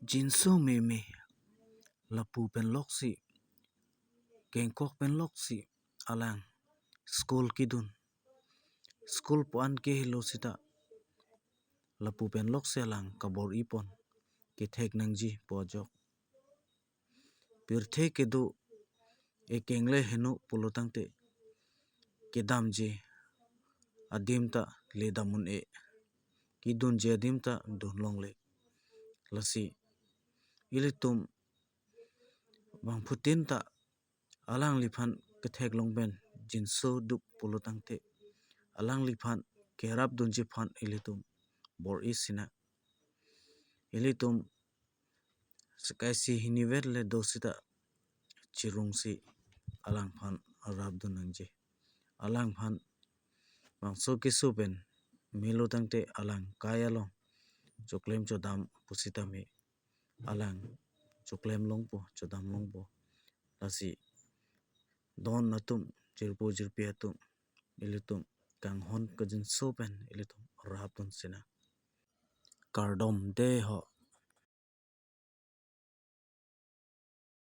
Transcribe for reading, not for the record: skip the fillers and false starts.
Jinso me lapu pen loksi kengkok pen loksi alang school kidun school puan ke hilo sita lapu pen loksi alang kabor ipon ke thek nangji pojok pirthe kedu e kengle henu pulutangte kedam je adim ta le damun e kidun je adim ta dunlong le lasi ilitum bang putin ta alang liphan kethek longben jinso dup pulutangte alang liphan kerap dunji phan ilitum bor isina ilitum sakaisi hiniver le dosita chirungsi alang phan arab dunangje alang phan bangso kisu ben milutangte alang kayalong choklem chodam pusitame alang choklem longpo chodam longpo lasi don natum jirpo jirpi atum ilitum kanghon kajin sopen ilitum rahab dun sina kardom de ho